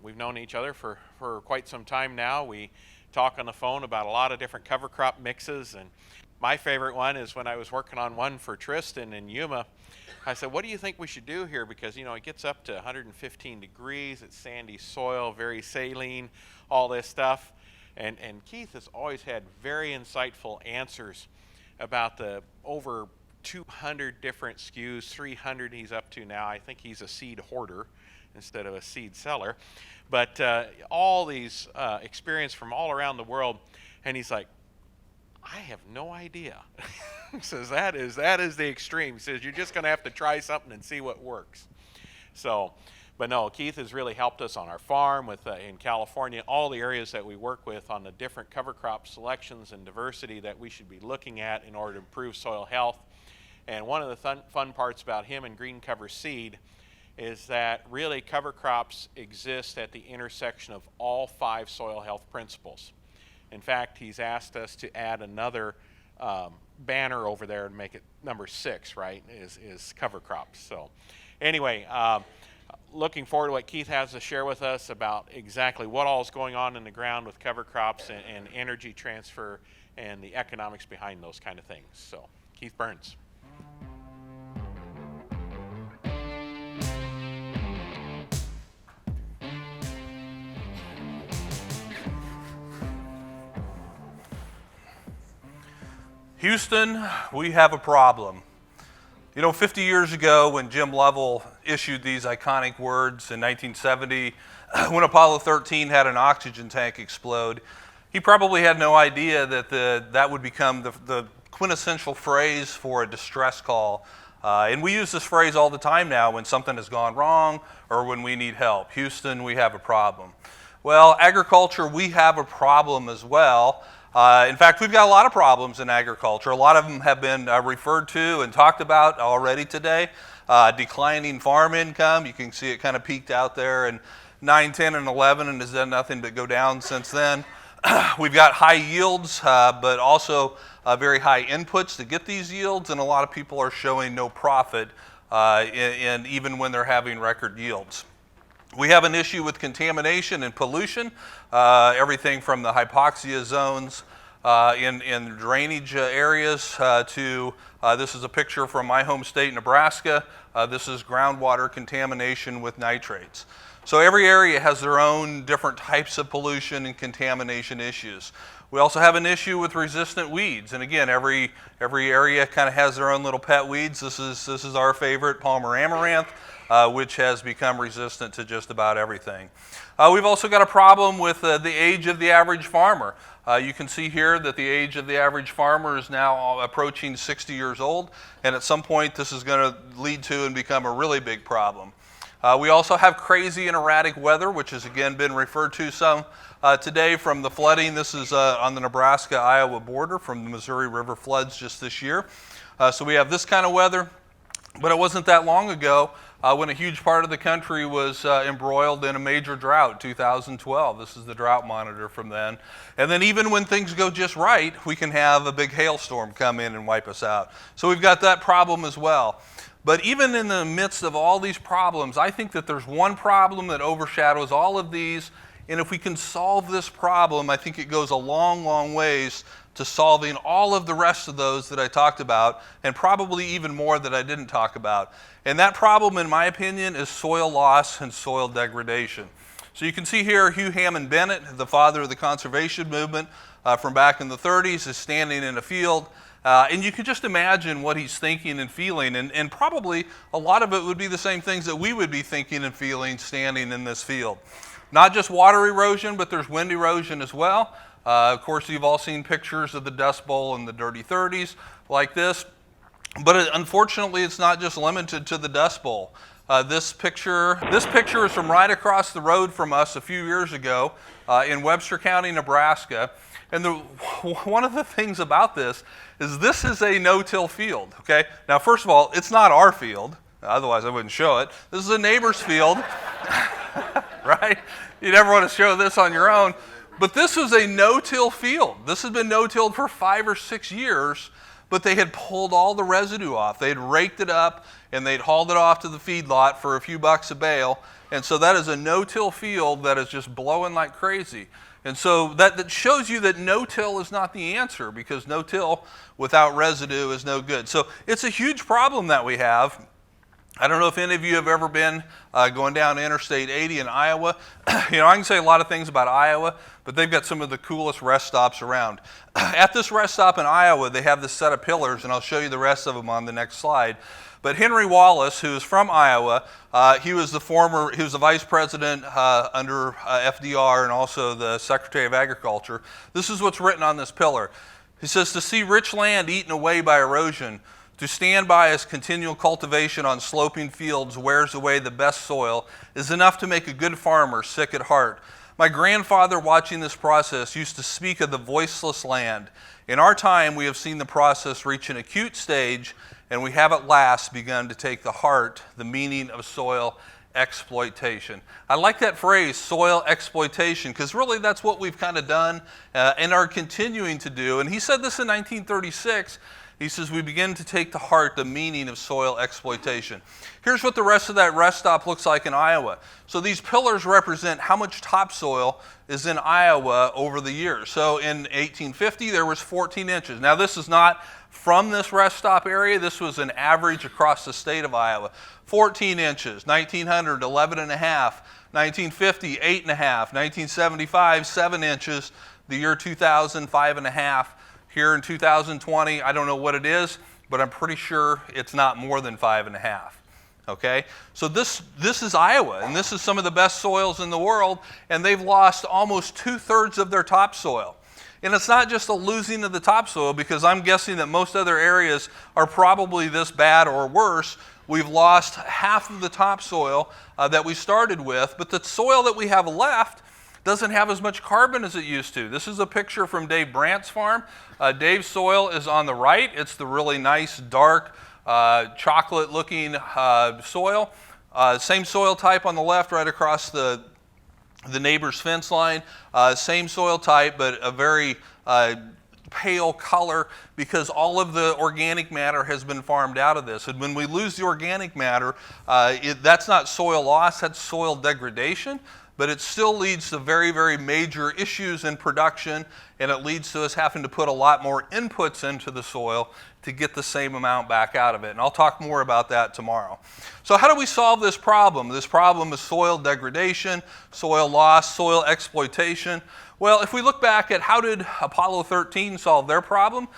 We've known each other for quite some time now. We talk on the phone about a lot of different cover crop mixes, and my favorite one is when I was working on one for Tristan in Yuma. I said, what do you think we should do here? Because, it gets up to 115 degrees, it's sandy soil, very saline, all this stuff. And Keith has always had very insightful answers about the over 200 different SKUs, 300 he's up to now. I think he's a seed hoarder instead of a seed seller. But all these experience from all around the world, and he's like, I have no idea. He says, that is the extreme. He says, you're just going to have to try something and see what works. So, but no, Keith has really helped us on our farm with in California, all the areas that we work with on the different cover crop selections and diversity that we should be looking at in order to improve soil health. And one of the fun parts about him and green cover seed is that really cover crops exist at the intersection of all 5 soil health principles. In fact, he's asked us to add another banner over there and make it number 6, right, is cover crops. So anyway, looking forward to what Keith has to share with us about exactly what all is going on in the ground with cover crops and energy transfer and the economics behind those kind of things. So Keith Berns. Houston, we have a problem. 50 years ago when Jim Lovell issued these iconic words in 1970, when Apollo 13 had an oxygen tank explode, he probably had no idea that that would become the quintessential phrase for a distress call. And we use this phrase all the time now when something has gone wrong or when we need help. Houston, we have a problem. Well, agriculture, we have a problem as well. In fact, we've got a lot of problems in agriculture. A lot of them have been referred to and talked about already today. Declining farm income, you can see it kind of peaked out there in 9, 10, and 11 and has done nothing but go down since then. We've got high yields, but also very high inputs to get these yields, and a lot of people are showing no profit even when they're having record yields. We have an issue with contamination and pollution, everything from the hypoxia zones in drainage areas to, this is a picture from my home state, Nebraska. This is groundwater contamination with nitrates. So every area has their own different types of pollution and contamination issues. We also have an issue with resistant weeds, and again, every area kind of has their own little pet weeds. This is our favorite, Palmer amaranth, which has become resistant to just about everything. We've also got a problem with the age of the average farmer. You can see here that the age of the average farmer is now approaching 60 years old, and at some point this is going to lead to and become a really big problem. We also have crazy and erratic weather, which has again been referred to some today from the flooding. This is on the Nebraska-Iowa border from the Missouri River floods just this year. So we have this kind of weather, but it wasn't that long ago when a huge part of the country was embroiled in a major drought, 2012. This is the drought monitor from then. And then even when things go just right, we can have a big hailstorm come in and wipe us out. So we've got that problem as well. But even in the midst of all these problems, I think that there's one problem that overshadows all of these, and if we can solve this problem, I think it goes a long, long ways to solving all of the rest of those that I talked about, and probably even more that I didn't talk about. And that problem, in my opinion, is soil loss and soil degradation. So you can see here Hugh Hammond Bennett, the father of the conservation movement from back in the 30s, is standing in a field. And you can just imagine what he's thinking and feeling, and probably a lot of it would be the same things that we would be thinking and feeling standing in this field. Not just water erosion, but there's wind erosion as well. Of course, you've all seen pictures of the Dust Bowl and the Dirty 30s like this, but unfortunately, it's not just limited to the Dust Bowl. This picture is from right across the road from us a few years ago in Webster County, Nebraska. And one of the things about this is a no-till field, okay? Now, first of all, it's not our field. Otherwise, I wouldn't show it. This is a neighbor's field, right? You never want to show this on your own. But this is a no-till field. This has been no-tilled for 5 or 6 years. but they had pulled all the residue off. They'd raked it up and they'd hauled it off to the feedlot for a few bucks a bale. And so that is a no-till field that is just blowing like crazy. And so that shows you that no-till is not the answer, because no-till without residue is no good. So it's a huge problem that we have. I don't know if any of you have ever been going down Interstate 80 in Iowa. You know, I can say a lot of things about Iowa, but they've got some of the coolest rest stops around. At this rest stop in Iowa, they have this set of pillars, and I'll show you the rest of them on the next slide. But Henry Wallace, who is from Iowa, he was the vice president under FDR and also the Secretary of Agriculture. This is what's written on this pillar. He says, "To see rich land eaten away by erosion, to stand by as continual cultivation on sloping fields wears away the best soil, is enough to make a good farmer sick at heart. My grandfather, watching this process, used to speak of the voiceless land. In our time, we have seen the process reach an acute stage, and we have at last begun to take to heart the meaning of soil exploitation." I like that phrase, soil exploitation, because really that's what we've kind of done and are continuing to do. And he said this in 1936. He says, "We begin to take to heart the meaning of soil exploitation." Here's what the rest of that rest stop looks like in Iowa. So these pillars represent how much topsoil is in Iowa over the years. So in 1850, there was 14 inches. Now this is not from this rest stop area. This was an average across the state of Iowa. 14 inches, 1900, 11 and a half, 1950, 8 and a half, 1975, 7 inches, the year 2000, 5 and a half. Here in 2020, I don't know what it is, but I'm pretty sure it's not more than 5 and a half. Okay? So this is Iowa, and this is some of the best soils in the world, and they've lost almost 2/3 of their topsoil. And it's not just a losing of the topsoil, because I'm guessing that most other areas are probably this bad or worse. We've lost half of the topsoil that we started with, but the soil that we have left doesn't have as much carbon as it used to. This is a picture from Dave Brandt's farm. Dave's soil is on the right. It's the really nice, dark, chocolate-looking soil. Same soil type on the left, right across the neighbor's fence line. Same soil type, but a very pale color, because all of the organic matter has been farmed out of this. And when we lose the organic matter, that's not soil loss, that's soil degradation. But it still leads to very, very major issues in production, and it leads to us having to put a lot more inputs into the soil to get the same amount back out of it. And I'll talk more about that tomorrow. So how do we solve this problem? This problem is soil degradation, soil loss, soil exploitation. Well, if we look back at how did Apollo 13 solve their problem,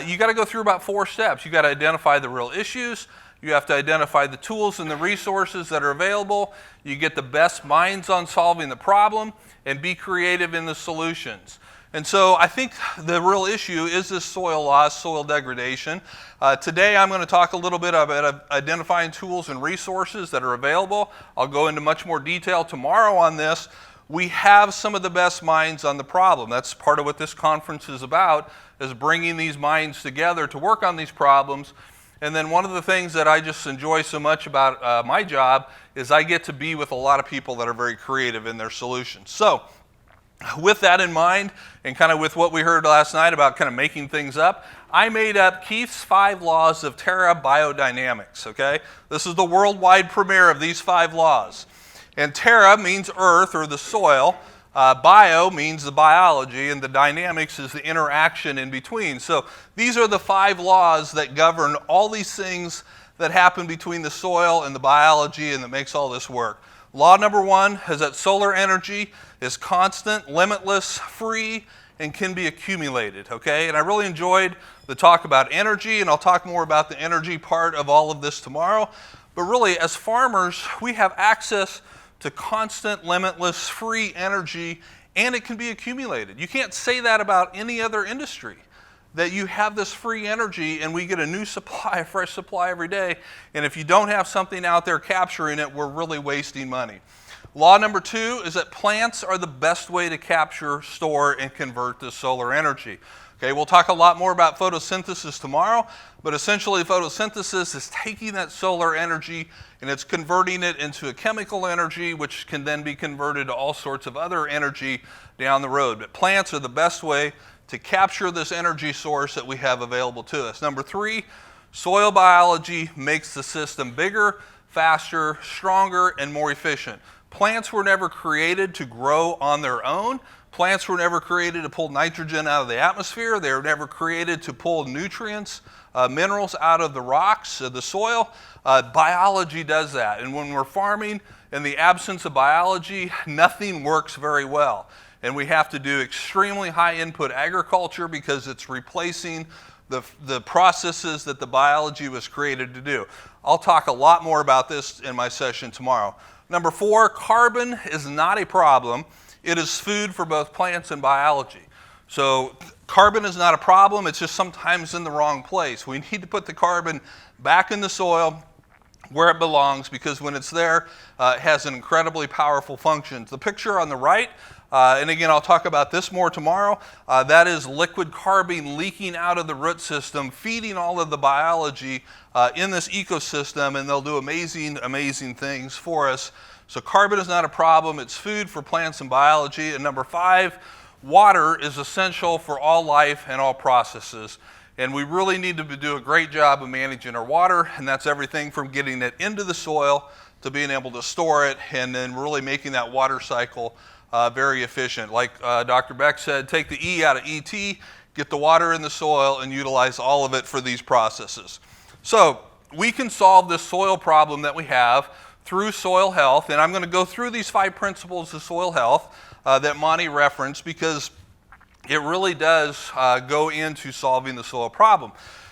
you got to go through about 4 steps. You got to identify the real issues. You have to identify the tools and the resources that are available. You get the best minds on solving the problem, and be creative in the solutions. And so I think the real issue is this soil loss, soil degradation. Today I'm going to talk a little bit about identifying tools and resources that are available. I'll go into much more detail tomorrow on this. We have some of the best minds on the problem. That's part of what this conference is about, is bringing these minds together to work on these problems. And then one of the things that I just enjoy so much about my job is I get to be with a lot of people that are very creative in their solutions. So with that in mind, and kind of with what we heard last night about kind of making things up, I made up Keith's 5 laws of Terra Biodynamics, okay? This is the worldwide premiere of these 5 laws. And Terra means earth or the soil. Bio means the biology, and the dynamics is the interaction in between. So these are the 5 laws that govern all these things that happen between the soil and the biology, and that makes all this work. Law number 1 is that solar energy is constant, limitless, free, and can be accumulated, okay? And I really enjoyed the talk about energy, and I'll talk more about the energy part of all of this tomorrow. But really, as farmers, we have access to constant, limitless, free energy, and it can be accumulated. You can't say that about any other industry, that you have this free energy and we get a new supply, a fresh supply every day, and if you don't have something out there capturing it, we're really wasting money. Law number 2 is that plants are the best way to capture, store, and convert this solar energy. Okay, we'll talk a lot more about photosynthesis tomorrow, but essentially photosynthesis is taking that solar energy and it's converting it into a chemical energy, which can then be converted to all sorts of other energy down the road. But plants are the best way to capture this energy source that we have available to us. Number 3, soil biology makes the system bigger, faster, stronger, and more efficient. Plants were never created to grow on their own. Plants were never created to pull nitrogen out of the atmosphere. They were never created to pull nutrients, minerals out of the rocks, of the soil. Biology does that. And when we're farming, in the absence of biology, nothing works very well. And we have to do extremely high input agriculture because it's replacing the processes that the biology was created to do. I'll talk a lot more about this in my session tomorrow. Number 4, carbon is not a problem. It is food for both plants and biology. So carbon is not a problem, it's just sometimes in the wrong place. We need to put the carbon back in the soil where it belongs, because when it's there, it has an incredibly powerful function. The picture on the right, and again, I'll talk about this more tomorrow, that is liquid carbon leaking out of the root system, feeding all of the biology in this ecosystem, and they'll do amazing, amazing things for us. So carbon is not a problem, it's food for plants and biology. And number 5, water is essential for all life and all processes. And we really need to do a great job of managing our water, and that's everything from getting it into the soil to being able to store it, and then really making that water cycle very efficient. Like Dr. Beck said, take the E out of ET, get the water in the soil, and utilize all of it for these processes. So we can solve this soil problem that we have through soil health, and I'm going to go through these 5 principles of soil health that Monty referenced, because it really does go into solving the soil problem.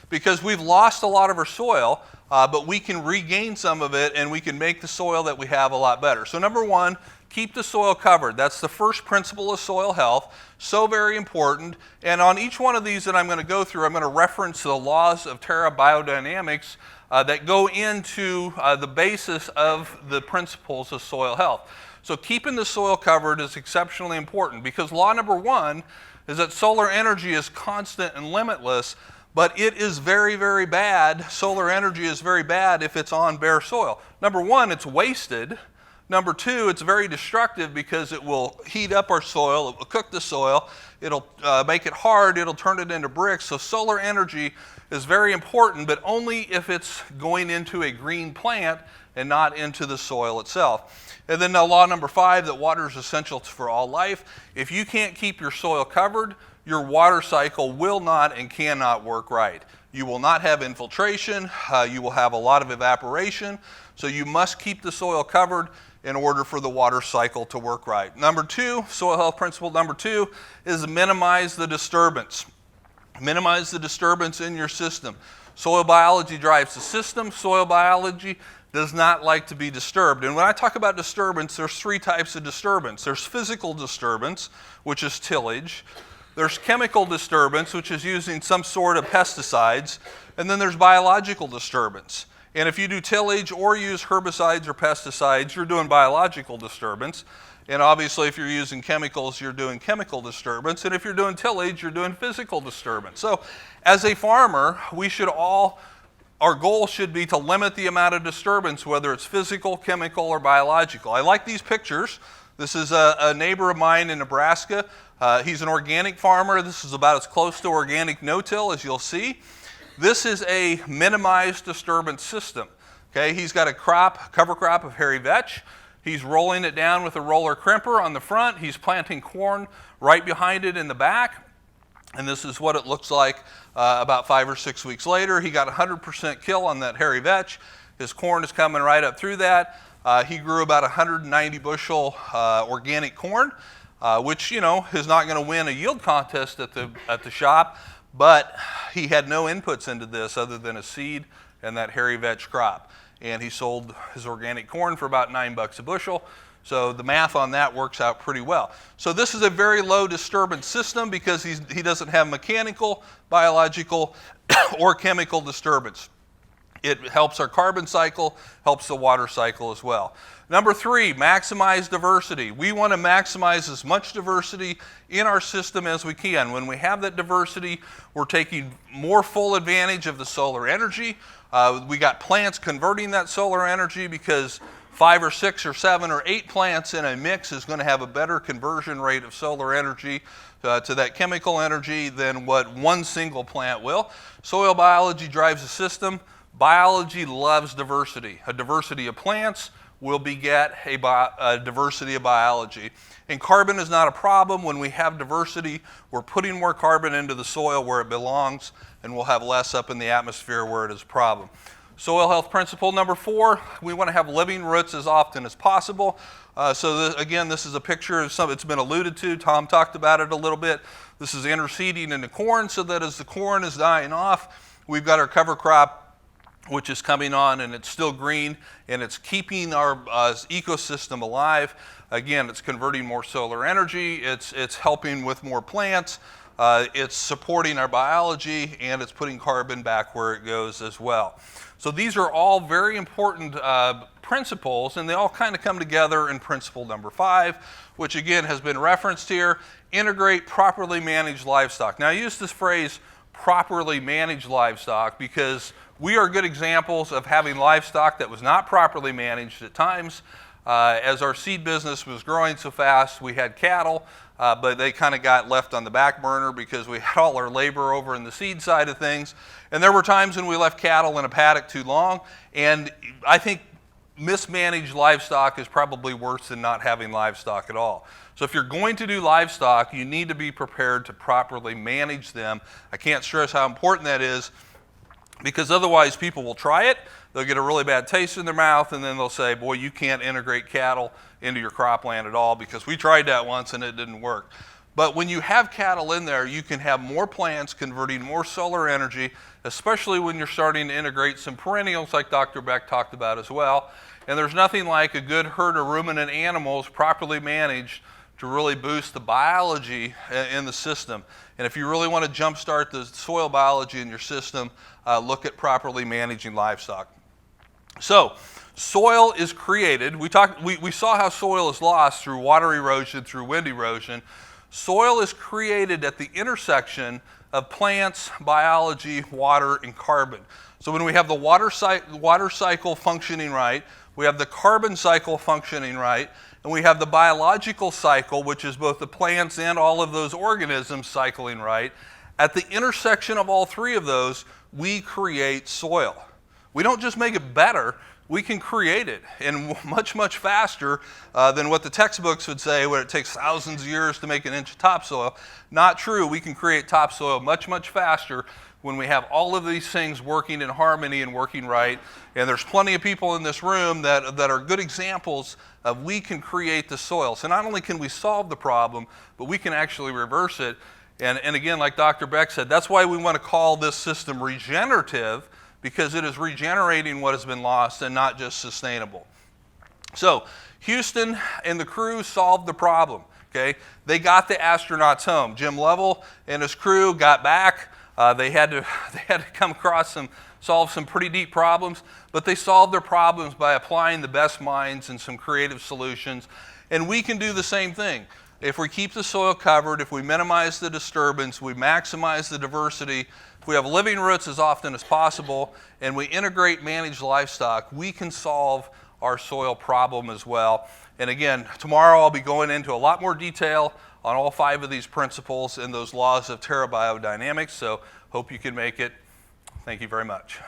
Because we've lost a lot of our soil, but we can regain some of it, and we can make the soil that we have a lot better. So number 1, keep the soil covered. That's the first principle of soil health. So very important. And on each one of these that I'm going to go through, I'm going to reference the laws of Terra Biodynamics that go into the basis of the principles of soil health. So keeping the soil covered is exceptionally important, because law number 1 is that solar energy is constant and limitless, but it is very, very bad. Solar energy is very bad if it's on bare soil. Number 1, it's wasted. Number 2, it's very destructive because it will heat up our soil, it will cook the soil, it'll make it hard, it'll turn it into bricks. So solar energy is very important, but only if it's going into a green plant and not into the soil itself. And then now law number 5, that water is essential for all life. If you can't keep your soil covered, your water cycle will not and cannot work right. You will not have infiltration, you will have a lot of evaporation, so you must keep the soil covered in order for the water cycle to work right. Number 2, soil health principle number 2 is minimize the disturbance. Minimize the disturbance in your system. Soil biology drives the system. Soil biology does not like to be disturbed. And when I talk about disturbance, there's 3 types of disturbance. There's physical disturbance, which is tillage. There's chemical disturbance, which is using some sort of pesticides. And then there's biological disturbance. And if you do tillage or use herbicides or pesticides, you're doing biological disturbance. And obviously, if you're using chemicals, you're doing chemical disturbance. And if you're doing tillage, you're doing physical disturbance. So as a farmer, our goal should be to limit the amount of disturbance, whether it's physical, chemical, or biological. I like these pictures. This is a neighbor of mine in Nebraska. He's an organic farmer. This is about as close to organic no-till as you'll see. This is a minimized disturbance system. Okay, he's got a cover crop of hairy vetch. He's rolling it down with a roller crimper on the front. He's planting corn right behind it in the back. And this is what it looks like about 5 or 6 weeks later. He got 100% kill on that hairy vetch. His corn is coming right up through that. He grew about 190 bushel organic corn, which, is not going to win a yield contest at the shop, but he had no inputs into this other than a seed and that hairy vetch crop. And he sold his organic corn for about $9 a bushel. So the math on that works out pretty well. So this is a very low disturbance system because he doesn't have mechanical, biological, or chemical disturbance. It helps our carbon cycle, helps the water cycle as well. Number 3, maximize diversity. We want to maximize as much diversity in our system as we can. When we have that diversity, we're taking more full advantage of the solar energy. We got plants converting that solar energy because 5 or 6 or 7 or 8 plants in a mix is going to have a better conversion rate of solar energy to that chemical energy than what one single plant will. Soil biology drives the system. Biology loves diversity. A diversity of plants will beget a diversity of biology. And carbon is not a problem. When we have diversity, we're putting more carbon into the soil where it belongs, and we'll have less up in the atmosphere where it is a problem. Soil health principle number 4, we want to have living roots as often as possible. Again, this is a picture of something that's been alluded to. Tom talked about it a little bit. This is interseeding into corn so that as the corn is dying off, we've got our cover crop which is coming on, and it's still green, and it's keeping our ecosystem alive. Again, it's converting more solar energy, it's helping with more plants, it's supporting our biology, and it's putting carbon back where it goes as well. So these are all very important principles, and they all kind of come together in principle number 5, which again has been referenced here: integrate properly managed livestock. Now I use this phrase, properly managed livestock, because we are good examples of having livestock that was not properly managed at times. As our seed business was growing so fast, we had cattle, but they kind of got left on the back burner because we had all our labor over in the seed side of things. And there were times when we left cattle in a paddock too long, and I think mismanaged livestock is probably worse than not having livestock at all. So if you're going to do livestock, you need to be prepared to properly manage them. I can't stress how important that is, because otherwise people will try it, they'll get a really bad taste in their mouth, and then they'll say, boy, you can't integrate cattle into your cropland at all because we tried that once and it didn't work. But when you have cattle in there, you can have more plants converting more solar energy, especially when you're starting to integrate some perennials like Dr. Beck talked about as well. And there's nothing like a good herd of ruminant animals properly managed to really boost the biology in the system. And if you really want to jumpstart the soil biology in your system, look at properly managing livestock. So, soil is created. We saw how soil is lost through water erosion, through wind erosion. Soil is created at the intersection of plants, biology, water, and carbon. So when we have the water cycle functioning right, we have the carbon cycle functioning right, and we have the biological cycle, which is both the plants and all of those organisms cycling right. At the intersection of all 3 of those, we create soil. We don't just make it better, we can create it, and much, much faster than what the textbooks would say, where it takes thousands of years to make an inch of topsoil. Not true. We can create topsoil much, much faster when we have all of these things working in harmony and working right. And there's plenty of people in this room that are good examples of we can create the soil. So not only can we solve the problem, but we can actually reverse it. And again, like Dr. Beck said, that's why we want to call this system regenerative, because it is regenerating what has been lost and not just sustainable. So Houston and the crew solved the problem. Okay, they got the astronauts home. Jim Lovell and his crew got back. They had to come across solve some pretty deep problems, but they solved their problems by applying the best minds and some creative solutions. And we can do the same thing. If we keep the soil covered, if we minimize the disturbance, we maximize the diversity, if we have living roots as often as possible, and we integrate managed livestock, we can solve our soil problem as well. And again, tomorrow I'll be going into a lot more detail on all 5 of these principles and those laws of Biodynamics, so hope you can make it. Thank you very much.